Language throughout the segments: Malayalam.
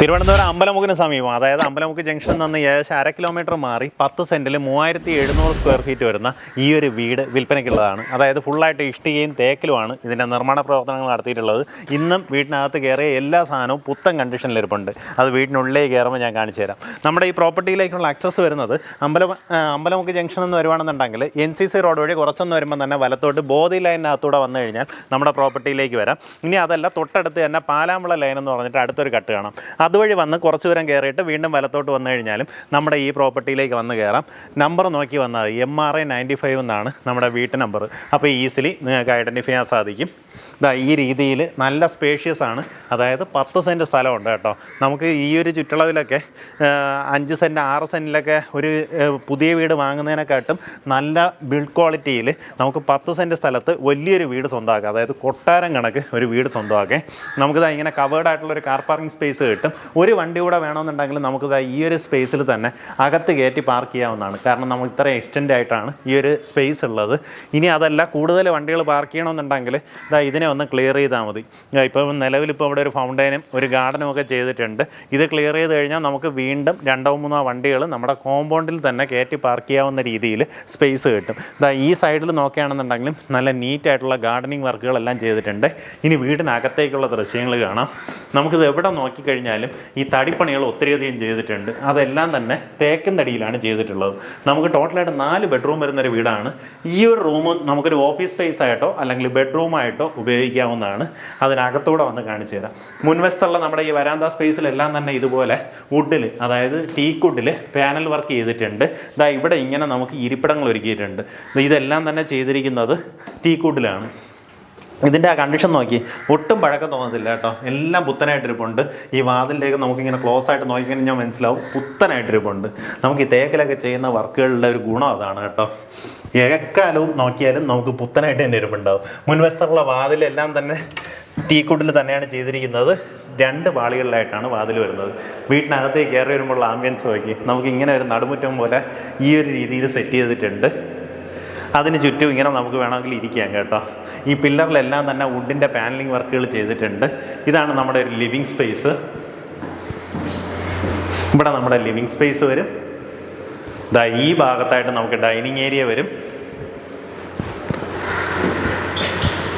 തിരുവനന്തപുരം അമ്പലമുക്കിന് സമീപം, അതായത് അമ്പലമുക്ക് ജംഗ്ഷനിൽ നിന്ന് ഏകദേശം 1/2 കിലോമീറ്റർ മാറി 10 സെൻറ്റിൽ 3700 സ്ക്വയർ ഫീറ്റ് വരുന്ന ഈ ഒരു വീട് വിൽപ്പനയ്ക്കുള്ളതാണ്. അതായത് ഫുള്ളായിട്ട് ഇഷ്ടികയും തേക്കിലുമാണ് ഇതിൻ്റെ നിർമ്മാണ പ്രവർത്തനങ്ങൾ നടത്തിയിട്ടുള്ളത്. ഇന്നും വീട്ടിനകത്ത് കയറിയ എല്ലാ സാധനവും പുത്തൻ കണ്ടീഷനിലിരിപ്പുണ്ട്. അത് വീടിനുള്ളിലേക്ക് കയറുമ്പോൾ ഞാൻ കാണിച്ചു തരാം. നമ്മുടെ ഈ പ്രോപ്പർട്ടിയിലേക്കുള്ള ആക്സസ് വരുന്നത് അമ്പലമുക്ക് ജംഗ്ഷനിൽ നിന്ന് വരുവാണെന്നുണ്ടെങ്കിൽ NCC റോഡ് വഴി കുറച്ചൊന്ന് വരുമ്പോൾ തന്നെ വലത്തോട്ട് ബോധി ലൈനിനകത്തൂടെ വന്നു കഴിഞ്ഞാൽ നമ്മുടെ പ്രോപ്പർട്ടിയിലേക്ക് വരാം. ഇനി അതല്ല, തൊട്ടടുത്ത് തന്നെ പാലാമ്പള ലൈൻ എന്ന് പറഞ്ഞിട്ട് അടുത്തൊരു കട്ട് കാണാം. അതുവഴി വന്ന് കുറച്ച് ദൂരം കയറിയിട്ട് വീണ്ടും വലത്തോട്ട് വന്നു കഴിഞ്ഞാലും നമ്മുടെ ഈ പ്രോപ്പർട്ടിയിലേക്ക് വന്ന് കയറാം. നമ്പർ നോക്കി വന്നാൽ MRA 95 എന്നാണ് നമ്മുടെ വീട്ടു നമ്പർ. അപ്പോൾ ഈസിലി നിങ്ങൾക്ക് ഐഡൻറ്റിഫൈ ചെയ്യാൻ സാധിക്കും. ഈ രീതിയിൽ നല്ല സ്പേഷ്യസ് ആണ്. അതായത് 10 സെൻറ്റ് സ്ഥലമുണ്ട് കേട്ടോ. നമുക്ക് ഈ ഒരു ചുറ്റളവിലൊക്കെ 5 സെൻറ്റ് 6 സെൻറ്റിലൊക്കെ ഒരു പുതിയ വീട് വാങ്ങുന്നതിനെക്കാട്ടും നല്ല ബിൽഡ് ക്വാളിറ്റിയിൽ നമുക്ക് 10 സെൻറ്റ് സ്ഥലത്ത് വലിയൊരു വീട് സ്വന്തമാക്കാം. അതായത് കൊട്ടാരം കണക്ക് ഒരു വീട് സ്വന്തമാക്കാം. നമുക്കിത് ഇങ്ങനെ കവേർഡ് ആയിട്ടുള്ളൊരു കാർ പാർക്കിംഗ് സ്പേസ് കിട്ടും. ഒരു വണ്ടി കൂടെ വേണമെന്നുണ്ടെങ്കിൽ നമുക്കിത് ഈ ഒരു സ്പേസിൽ തന്നെ അകത്ത് കയറ്റി പാർക്ക് ചെയ്യാവുന്നതാണ്. കാരണം നമുക്ക് ഇത്ര എക്സ്റ്റെൻഡ് ആയിട്ടാണ് ഈ ഒരു സ്പേസ് ഉള്ളത്. ഇനി അതല്ല, കൂടുതൽ വണ്ടികൾ പാർക്ക് ചെയ്യണമെന്നുണ്ടെങ്കിൽ ഇതിനെ ഒന്ന് ക്ലിയർ ചെയ്താൽ മതി. ഇപ്പോൾ നിലവിലിപ്പോൾ ഇവിടെ ഒരു ഫൗണ്ടൈനും ഒരു ഗാർഡനും ഒക്കെ ചെയ്തിട്ടുണ്ട്. ഇത് ക്ലിയർ ചെയ്ത് കഴിഞ്ഞാൽ നമുക്ക് വീണ്ടും 2-3 വണ്ടികൾ നമ്മുടെ കോമ്പൗണ്ടിൽ തന്നെ കയറ്റി പാർക്ക് ചെയ്യാവുന്ന രീതിയിൽ സ്പേസ് കിട്ടും. ഈ സൈഡിൽ നോക്കുകയാണെന്നുണ്ടെങ്കിലും നല്ല നീറ്റായിട്ടുള്ള ഗാർഡനിങ് വർക്കുകളെല്ലാം ചെയ്തിട്ടുണ്ട്. ഇനി വീടിനകത്തേക്കുള്ള ദൃശ്യങ്ങൾ കാണാം. നമുക്കിത് എവിടെ നോക്കിക്കഴിഞ്ഞാലും ഈ തടിപ്പണികൾ ഒത്തിരിയധികം ചെയ്തിട്ടുണ്ട്. അതെല്ലാം തന്നെ തേക്കൻ തടിയിലാണ് ചെയ്തിട്ടുള്ളത്. നമുക്ക് ടോട്ടലായിട്ട് 4 ബെഡ്റൂം വരുന്നൊരു വീടാണ്. ഈ ഒരു റൂം നമുക്കൊരു ഓഫീസ് സ്പേസ് ആയിട്ടോ അല്ലെങ്കിൽ ബെഡ്റൂമായിട്ടോ ഉപയോഗിക്കാവുന്നതാണ്. അതിനകത്തൂടെ വന്ന് കാണിച്ചു തരാം. മുൻവശത്തുള്ള നമ്മുടെ ഈ വരാന്ത സ്പേസിലെല്ലാം തന്നെ ഇതുപോലെ വുഡിൽ, അതായത് ടീക്കുഡിൽ പാനൽ വർക്ക് ചെയ്തിട്ടുണ്ട്. ഇവിടെ ഇങ്ങനെ നമുക്ക് ഇരിപ്പിടങ്ങൾ ഒരുക്കിയിട്ടുണ്ട്. ഇതെല്ലാം തന്നെ ചെയ്തിരിക്കുന്നത് ടീക്കുഡിലാണ്. ഇതിൻ്റെ ആ കണ്ടീഷൻ നോക്കി ഒട്ടും പഴക്കം തോന്നത്തില്ല കേട്ടോ. എല്ലാം പുത്തനായിട്ടിരിപ്പുണ്ട്. ഈ വാതിലേക്ക് നമുക്കിങ്ങനെ ക്ലോസ് ആയിട്ട് നോക്കിക്കഴിഞ്ഞാൽ മനസ്സിലാവും പുത്തനായിട്ടിരിപ്പുണ്ട്. നമുക്ക് ഈ തേക്കിലൊക്കെ ചെയ്യുന്ന വർക്കുകളുടെ ഒരു ഗുണം അതാണ് കേട്ടോ. ഏക്കാലവും നോക്കിയാലും നമുക്ക് പുത്തനായിട്ട് തന്നെ ഇരിപ്പുണ്ടാവും. മുൻവശത്തുള്ള വാതിലെല്ലാം തന്നെ ടീക്കുഡിൽ തന്നെയാണ് ചെയ്തിരിക്കുന്നത്. 2 പാളികളിലായിട്ടാണ് വാതിൽ വരുന്നത്. വീട്ടിനകത്തേക്ക് കയറി വരുമ്പോഴുള്ള ആംബിയൻസ് നോക്കി നമുക്കിങ്ങനെ ഒരു നടുമുറ്റം പോലെ ഈ ഒരു രീതിയിൽ സെറ്റ് ചെയ്തിട്ടുണ്ട്. അതിന് ചുറ്റും ഇങ്ങനെ നമുക്ക് വേണമെങ്കിൽ ഇരിക്കാം കേട്ടോ. ഈ പില്ലറിലെല്ലാം തന്നെ വുഡിൻ്റെ പാനലിംഗ് വർക്കുകൾ ചെയ്തിട്ടുണ്ട്. ഇതാണ് നമ്മുടെ ഒരു ലിവിങ് സ്പേസ്. ഇവിടെ നമ്മുടെ ലിവിങ് സ്പേസ് വരും. ഈ ഭാഗത്തായിട്ട് നമുക്ക് ഡൈനിങ് ഏരിയ വരും.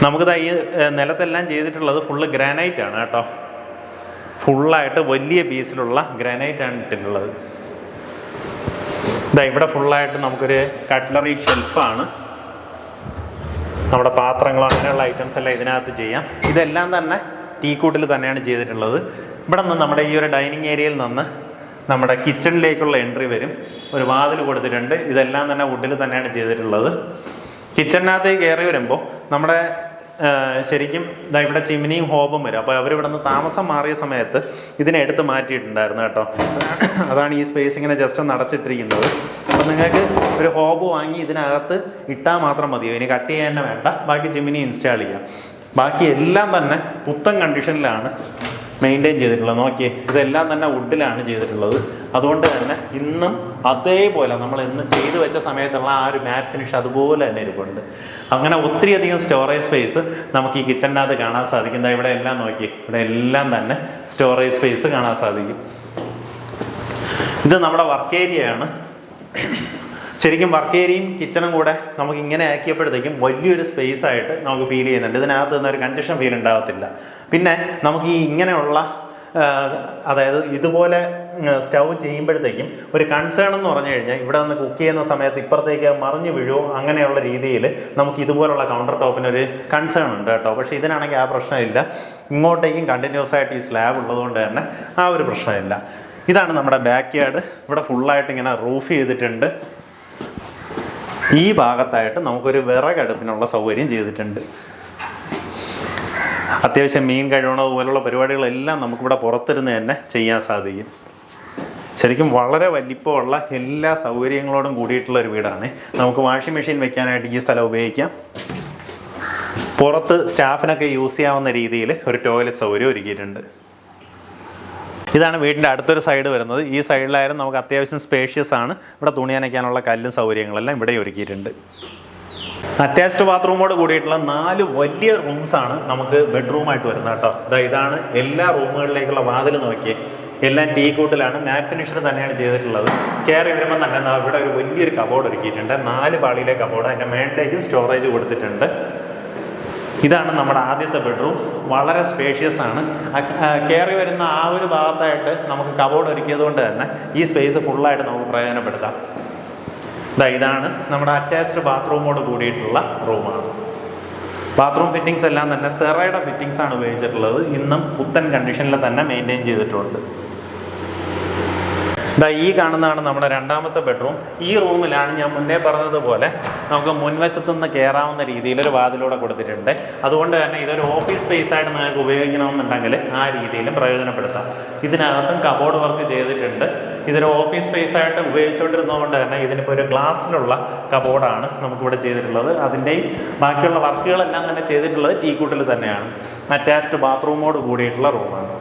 നമുക്കിത് ഈ നിലത്തെല്ലാം ചെയ്തിട്ടുള്ളത് ഫുള്ള് ഗ്രാനൈറ്റ് ആണ് കേട്ടോ. ഫുള്ളായിട്ട് വലിയ പീസിലുള്ള ഗ്രാനൈറ്റാണ് ഇട്ടിട്ടുള്ളത്. ഇവിടെ ഫുള്ളായിട്ട് നമുക്കൊരു കട്ട്ലറി ഷെൽഫാണ്. നമ്മുടെ പാത്രങ്ങളോ അങ്ങനെയുള്ള ഐറ്റംസ് എല്ലാം ഇതിനകത്ത് ചെയ്യാം. ഇതെല്ലാം തന്നെ ടീക്കൂട്ടിൽ തന്നെയാണ് ചെയ്തിട്ടുള്ളത്. ഇവിടെ നിന്ന് നമ്മുടെ ഈ ഒരു ഡൈനിങ് ഏരിയയിൽ നിന്ന് നമ്മുടെ കിച്ചണിലേക്കുള്ള എൻട്രി വരും. ഒരു വാതിൽ കൊടുത്തിട്ടുണ്ട്. ഇതെല്ലാം തന്നെ വുഡിൽ തന്നെയാണ് ചെയ്തിട്ടുള്ളത്. കിച്ചണിനകത്തേക്ക് കയറി വരുമ്പോൾ നമ്മുടെ ശരിക്കും ഇവിടെ ചിമ്മിനിയും ഹോബും വരും. അപ്പോൾ അവരിവിടെ നിന്ന് താമസം മാറിയ സമയത്ത് ഇതിനെ എടുത്ത് മാറ്റിയിട്ടുണ്ടായിരുന്നു കേട്ടോ. അതാണ് ഈ സ്പേസ് ഇങ്ങനെ ജസ്റ്റ് ഒന്ന് അടച്ചിട്ടിരിക്കുന്നത്. അപ്പോൾ നിങ്ങൾക്ക് ഒരു ഹോബ് വാങ്ങി ഇതിനകത്ത് ഇട്ടാൽ മാത്രം മതിയോ, ഇനി കട്ട് ചെയ്യാൻ തന്നെ വേണ്ട. ബാക്കി ചിമ്മിനി ഇൻസ്റ്റാൾ ചെയ്യാം. ബാക്കി എല്ലാം തന്നെ പുത്തൻ കണ്ടീഷനിലാണ് മെയിൻറ്റെയിൻ ചെയ്തിട്ടുള്ളത്. നോക്കിയേ, ഇതെല്ലാം തന്നെ വുഡിലാണ് ചെയ്തിട്ടുള്ളത്. അതുകൊണ്ട് തന്നെ ഇന്നും അതേപോലെ നമ്മൾ ഇന്ന് ചെയ്തു വെച്ച സമയത്തുള്ള ആ ഒരു മാറ്റ് ഫിനിഷ് അതുപോലെ തന്നെ ഇരിപ്പുണ്ട്. അങ്ങനെ ഒത്തിരിയധികം സ്റ്റോറേജ് സ്പേസ് നമുക്ക് ഈ കിച്ചണിനകത്ത് കാണാൻ സാധിക്കും. ഇവിടെ എല്ലാം നോക്കി, ഇവിടെ എല്ലാം തന്നെ സ്റ്റോറേജ് സ്പേസ് കാണാൻ സാധിക്കും. ഇത് നമ്മുടെ വർക്ക് ഏരിയയാണ്. ശരിക്കും വർക്ക് ഏരിയയും കിച്ചണും കൂടെ നമുക്ക് ഇങ്ങനെ ആക്കിയപ്പോഴത്തേക്കും വലിയൊരു സ്പേസ് ആയിട്ട് നമുക്ക് ഫീൽ ചെയ്യുന്നുണ്ട്. ഇതിനകത്ത് നിന്നൊരു കൺജഷൻ ഫീൽ ഉണ്ടാകത്തില്ല. പിന്നെ നമുക്ക് ഈ ഇങ്ങനെയുള്ള അതായത് ഇതുപോലെ സ്റ്റൗ ചെയ്യുമ്പോഴത്തേക്കും ഒരു കൺസേൺ എന്ന് പറഞ്ഞു കഴിഞ്ഞാൽ ഇവിടെ നിന്ന് കുക്ക് ചെയ്യുന്ന സമയത്ത് ഇപ്പുറത്തേക്ക് മറിഞ്ഞു വീഴുമോ അങ്ങനെയുള്ള രീതിയിൽ നമുക്ക് ഇതുപോലുള്ള കൗണ്ടർ ടോപ്പിനൊരു കൺസേൺ ഉണ്ട് കേട്ടോ. പക്ഷേ ഇതിനാണെങ്കിൽ ആ പ്രശ്നമില്ല. ഇങ്ങോട്ടേക്കും കണ്ടിന്യൂസ് ആയിട്ട് ഈ സ്ലാബ് ഉള്ളതുകൊണ്ട് തന്നെ ആ ഒരു പ്രശ്നമില്ല. ഇതാണ് നമ്മുടെ ബാക്ക് യാർഡ്. ഇവിടെ ഫുള്ളായിട്ട് ഇങ്ങനെ റൂഫ് ചെയ്തിട്ടുണ്ട്. ഈ ഭാഗത്തായിട്ട് നമുക്കൊരു വിറകടുപ്പിനുള്ള സൗകര്യം ചെയ്തിട്ടുണ്ട്. അത്യാവശ്യം മീൻ കഴുകണ പോലുള്ള പരിപാടികളെല്ലാം നമുക്കിവിടെ പുറത്തിരുന്ന് തന്നെ ചെയ്യാൻ സാധിക്കും. ശരിക്കും വളരെ വലിപ്പമുള്ള എല്ലാ സൗകര്യങ്ങളോടും കൂടിയിട്ടുള്ള ഒരു വീടാണ്. നമുക്ക് വാഷിംഗ് മെഷീൻ വെക്കാനായിട്ട് ഈ സ്ഥലം ഉപയോഗിക്കാം. പുറത്ത് സ്റ്റാഫിനൊക്കെ യൂസ് ചെയ്യാവുന്ന രീതിയിൽ ഒരു ടോയ്ലറ്റ് സൗകര്യം ഒരുക്കിയിട്ടുണ്ട്. ഇതാണ് വീടിൻ്റെ അടുത്തൊരു സൈഡ് വരുന്നത്. ഈ സൈഡിലായാലും നമുക്ക് അത്യാവശ്യം സ്പേഷ്യസ് ആണ്. ഇവിടെ തുണി നനയ്ക്കാനുള്ള കല്ലും സൗകര്യങ്ങളെല്ലാം ഇവിടെ ഒരുക്കിയിട്ടുണ്ട്. അറ്റാച്ച്ഡ് ബാത്റൂമോട് കൂടിയിട്ടുള്ള 4 വലിയ റൂംസാണ് നമുക്ക് ബെഡ്റൂമായിട്ട് വരുന്നത് കേട്ടോ. ഇതാണ് എല്ലാ റൂമുകളിലേക്കുള്ള വാതിൽ നോക്കിയേ. എല്ലാം ടീ കൂട്ടിലാണ്, മാറ്റ് ഫിനിഷിൽ തന്നെയാണ് ചെയ്തിട്ടുള്ളത്. കയറി വരുമ്പോൾ തന്നെ ഇവിടെ ഒരു വലിയൊരു കബോർഡ് ഒരുക്കിയിട്ടുണ്ട്. 4 പാളിയിലെ കബോർഡ്, അതിൻ്റെ മേളിലേക്ക് സ്റ്റോറേജ് കൊടുത്തിട്ടുണ്ട്. ഇതാണ് നമ്മുടെ ആദ്യത്തെ ബെഡ്റൂം. വളരെ സ്പേഷ്യസ് ആണ്. കയറി വരുന്ന ആ ഒരു ഭാഗത്തായിട്ട് നമുക്ക് കബോർഡ് ഒരുക്കിയത് കൊണ്ട് തന്നെ ഈ സ്പേസ് ഫുള്ളായിട്ട് നമുക്ക് പ്രയോജനപ്പെടുത്താം. ഇതാണ് നമ്മുടെ അറ്റാച്ച്ഡ് ബാത്റൂമോട് കൂടിയിട്ടുള്ള റൂമാണ്. ബാത്റൂം ഫിറ്റിങ്സ് എല്ലാം തന്നെ സെറയുടെ ഫിറ്റിങ്സ് ആണ് ഉപയോഗിച്ചിട്ടുള്ളത്. ഇന്നും പുത്തൻ കണ്ടീഷനിൽ തന്നെ മെയിൻറ്റെയിൻ ചെയ്തിട്ടുണ്ട്. ഈ കാണുന്നതാണ് നമ്മുടെ രണ്ടാമത്തെ ബെഡ്റൂം. ഈ റൂമിലാണ് ഞാൻ മുന്നേ പറഞ്ഞതുപോലെ നമുക്ക് മുൻവശത്തു നിന്ന് കയറാവുന്ന രീതിയിലൊരു വാതിലൂടെ കൊടുത്തിട്ടുണ്ട്. അതുകൊണ്ട് തന്നെ ഇതൊരു ഓഫീസ് സ്പേസ് ആയിട്ട് നിങ്ങൾക്ക് ഉപയോഗിക്കണമെന്നുണ്ടെങ്കിൽ ആ രീതിയിലും പ്രയോജനപ്പെടുത്താം. ഇതിനകത്തും കബോർഡ് വർക്ക് ചെയ്തിട്ടുണ്ട്. ഇതൊരു ഓഫീസ് സ്പേസ് ആയിട്ട് ഉപയോഗിച്ചുകൊണ്ടിരുന്നതുകൊണ്ട് തന്നെ ഇതിനിപ്പോൾ ഒരു ഗ്ലാസ്സിലുള്ള കബോർഡാണ് നമുക്കിവിടെ ചെയ്തിട്ടുള്ളത്. അതിൻ്റെയും ബാക്കിയുള്ള വർക്കുകളെല്ലാം തന്നെ ചെയ്തിട്ടുള്ളത് ടീ കൂട്ടിൽ തന്നെയാണ്. അറ്റാച്ച്ഡ് ബാത്റൂമോട് കൂടിയിട്ടുള്ള റൂമാണ്.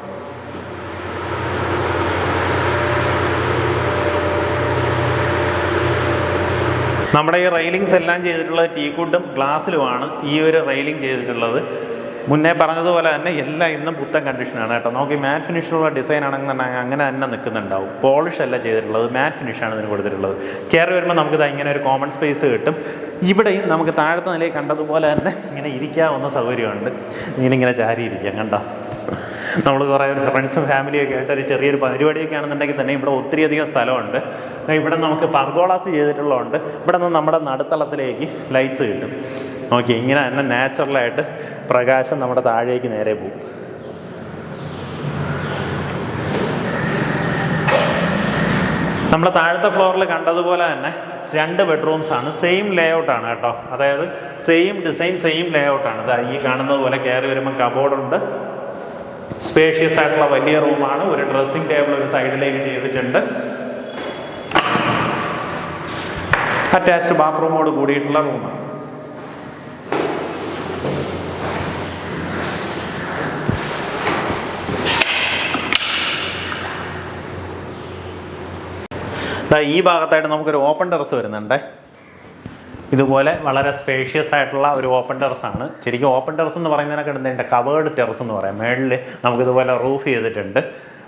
നമ്മുടെ ഈ റെയിലിങ്സ് എല്ലാം ചെയ്തിട്ടുള്ളത് ടീ കുഡും ഗ്ലാസ്സിലുമാണ് ഈ ഒരു റെയിലിംഗ് ചെയ്തിട്ടുള്ളത്. മുന്നേ പറഞ്ഞതുപോലെ തന്നെ എല്ലാം ഇന്നും പുത്തൻ കണ്ടീഷനാണ് കേട്ടോ. നമുക്ക് ഈ മാറ്റ് ഫിനിഷിലുള്ള ഡിസൈൻ ആണെങ്കിൽ അങ്ങനെ തന്നെ നിൽക്കുന്നുണ്ടാവും. പോളിഷ് അല്ല ചെയ്തിട്ടുള്ളത്, മാറ്റ് ഫിനിഷാണ് ഇതിന് കൊടുത്തിട്ടുള്ളത്. കയറി വരുമ്പോൾ നമുക്കിത് ഇങ്ങനെ ഒരു കോമൺ സ്പേസ് കിട്ടും. ഇവിടെയും നമുക്ക് താഴത്തെ നിലയിൽ കണ്ടതുപോലെ തന്നെ ഇങ്ങനെ ഇരിക്കാവുന്ന സൗകര്യമുണ്ട്. ഇങ്ങനെ ചാരി ഇരിക്കാം. കണ്ടോ, നമ്മൾ കുറേ ഫ്രണ്ട്സും ഫാമിലിയൊക്കെ ആയിട്ട് ഒരു ചെറിയൊരു പരിപാടിയൊക്കെ ആണെന്നുണ്ടെങ്കിൽ തന്നെ ഇവിടെ ഒത്തിരിയധികം സ്ഥലമുണ്ട്. ഇവിടെ നമുക്ക് പർഗോളാസ് ചെയ്തിട്ടുള്ളതുകൊണ്ട് ഇവിടെ നിന്ന് നമ്മുടെ നടുത്തളത്തിലേക്ക് ലൈറ്റ്സ് കിട്ടും. നോക്കി, ഇങ്ങനെ തന്നെ നാച്ചുറലായിട്ട് പ്രകാശം നമ്മുടെ താഴേക്ക് നേരെ പോകും. നമ്മൾ താഴത്തെ ഫ്ലോറിൽ കണ്ടതുപോലെ തന്നെ 2 ബെഡ്റൂംസാണ്. സെയിം ലേ ഔട്ടാണ് കേട്ടോ. അതായത് സെയിം ഡിസൈൻ, സെയിം ലേ ഔട്ടാണ്. ഈ കാണുന്നത് പോലെ കയറി വരുമ്പോൾ കബോർഡുണ്ട്. സ്പേഷ്യസ് ആയിട്ടുള്ള വലിയ റൂമാണ്. ഒരു ഡ്രസ്സിംഗ് ടേബിൾ ഒരു സൈഡിലേക്ക് ചെയ്തിട്ടുണ്ട്. അറ്റാച്ച്ഡ് ബാത്റൂമോട് കൂടിയിട്ടുള്ള റൂമാണ്. ഈ ഭാഗത്തായിട്ട് നമുക്കൊരു ഓപ്പൺ ടെറസ് വരുന്നുണ്ട്. ഇതുപോലെ വളരെ സ്പേഷ്യസ് ആയിട്ടുള്ള ഒരു ഓപ്പൺ ടെറസാണ്. ശരിക്കും ഓപ്പൺ ടെറസ് എന്ന് പറയുന്നതിനൊക്കെ എന്തുണ്ട്, കവേർഡ് ടെറസ് എന്ന് പറയാം. മേളിൽ നമുക്കിതുപോലെ റൂഫ് ചെയ്തിട്ടുണ്ട്.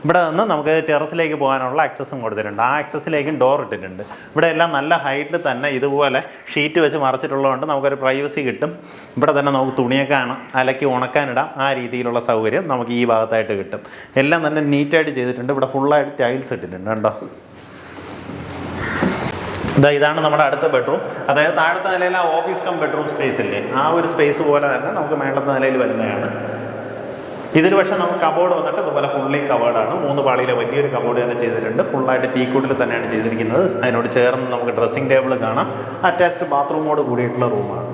ഇവിടെ നിന്ന് നമുക്ക് ടെറസിലേക്ക് പോകാനുള്ള ആക്സസും കൊടുത്തിട്ടുണ്ട്. ആ ആക്സസിലേക്കും ഡോർ ഇട്ടിട്ടുണ്ട്. ഇവിടെ എല്ലാം നല്ല ഹൈറ്റിൽ തന്നെ ഇതുപോലെ ഷീറ്റ് വെച്ച് മറച്ചിട്ടുള്ളതുകൊണ്ട് നമുക്കൊരു പ്രൈവസി കിട്ടും. ഇവിടെ തന്നെ നമുക്ക് തുണിയൊക്കെ അലക്കി ഉണക്കാനിടാം. ആ രീതിയിലുള്ള സൗകര്യം നമുക്ക് ഈ ഭാഗത്തായിട്ട് കിട്ടും. എല്ലാം തന്നെ നീറ്റായിട്ട് ചെയ്തിട്ടുണ്ട്. ഇവിടെ ഫുള്ളായിട്ട് ടൈൽസ് ഇട്ടിട്ടുണ്ട്. കണ്ടോ, ഇതാണ് നമ്മുടെ അടുത്ത ബെഡ്റൂം. അതായത് താഴത്തെ നിലയിൽ ആ ഓഫീസ് കം ബെഡ്റൂം സ്പേസ് ഇല്ലേ, ആ ഒരു സ്പേസ് പോലെ തന്നെ നമുക്ക് മേളത്തെ നിലയിൽ വരുന്നതാണ്. ഇതിൽ പക്ഷേ നമുക്ക് കബോർഡ് വന്നിട്ട് ഇതുപോലെ ഫുള്ളി കവേർഡാണ്. 3 പാളിയിലെ വലിയൊരു കബോർഡ് തന്നെ ചെയ്തിട്ടുണ്ട്. ഫുള്ളായിട്ട് ടീ കൂട്ടിൽ തന്നെയാണ് ചെയ്തിരിക്കുന്നത്. അതിനോട് ചേർന്ന് നമുക്ക് ഡ്രസ്സിംഗ് ടേബിൾ കാണാം. അറ്റാച്ച്ഡ് ബാത്റൂമോട് കൂടിയിട്ടുള്ള റൂമാണ്.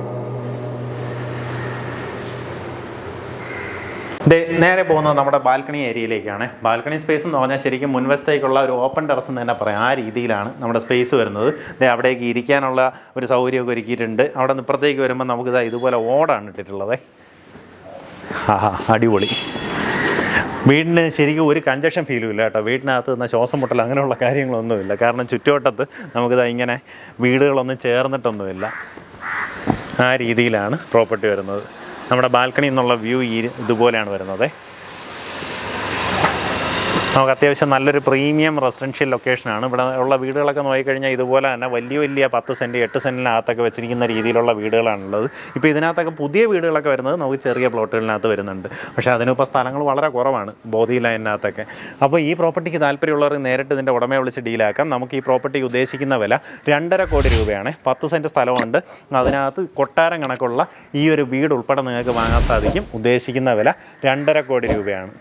നേരെ പോകുന്നത് നമ്മുടെ ബാൽക്കണി ഏരിയയിലേക്കാണ്. ബാൽക്കണി സ്പേസ് എന്ന് പറഞ്ഞാൽ ശരിക്കും മുൻവശത്തേക്കുള്ള ഒരു ഓപ്പൺ ടെറസ് എന്ന് തന്നെ പറയാം. ആ രീതിയിലാണ് നമ്മുടെ സ്പേസ് വരുന്നത്. അവിടേക്ക് ഇരിക്കാനുള്ള ഒരു സൗകര്യമൊക്കെ ഒരുക്കിയിട്ടുണ്ട്. അവിടെ നിന്ന് ഇപ്പുറത്തേക്ക് വരുമ്പോൾ നമുക്കിത് ഇതുപോലെ ഓടാണ് ഇട്ടിട്ടുള്ളത്. അടിപൊളി. വീടിന് ശരിക്കും ഒരു കഞ്ചക്ഷൻ ഫീലും ഇല്ല കേട്ടോ. വീടിനകത്ത് നിന്ന് ശ്വാസം മുട്ടൽ അങ്ങനെയുള്ള കാര്യങ്ങളൊന്നുമില്ല. കാരണം ചുറ്റുവട്ടത്ത് നമുക്കിത് ഇങ്ങനെ വീടുകളൊന്നും ചേർന്നിട്ടൊന്നുമില്ല. ആ രീതിയിലാണ് പ്രോപ്പർട്ടി വരുന്നത്. നമ്മുടെ ബാൽക്കണി എന്നുള്ള വ്യൂ ഇതുപോലെയാണ് വരുന്നത്. നമുക്ക് അത്യാവശ്യം നല്ലൊരു പ്രീമിയം റെസിഡൻഷ്യൽ ലൊക്കേഷനാണ്. ഇവിടെ ഉള്ള വീടുകളൊക്കെ നോക്കിക്കഴിഞ്ഞാൽ ഇതുപോലെ തന്നെ വലിയ 10 സെൻറ്റ് 8 സെൻറ്റിനകത്തൊക്കെ വെച്ചിരിക്കുന്ന രീതിയിലുള്ള വീടുകളാണുള്ളത്. ഇപ്പോൾ ഇതിനകത്തൊക്കെ പുതിയ വീടുകളൊക്കെ വരുന്നത് നമുക്ക് ചെറിയ പ്ലോട്ടുകളിനകത്ത് വരുന്നുണ്ട്. പക്ഷേ അതിനിപ്പോൾ സ്ഥലങ്ങൾ വളരെ കുറവാണ് ബോധി ലൈനിനകത്തൊക്കെ. അപ്പോൾ ഈ പ്രോപ്പർട്ടിക്ക് താല്പര്യമുള്ളവർ നേരിട്ട് ഇതിൻ്റെ ഉടമയെ വിളിച്ച് ഡീലാക്കാം. നമുക്ക് ഈ പ്രോപ്പർട്ടിക്ക് ഉദ്ദേശിക്കുന്ന വില 2.5 കോടി രൂപയാണ്. 10 സെൻറ്റ് സ്ഥലമുണ്ട്. അതിനകത്ത് കൊട്ടാരം കണക്കുള്ള ഈ ഒരു വീട് ഉൾപ്പെടെ നിങ്ങൾക്ക് വാങ്ങാൻ സാധിക്കും. ഉദ്ദേശിക്കുന്ന വില 2.5 കോടി രൂപയാണ്.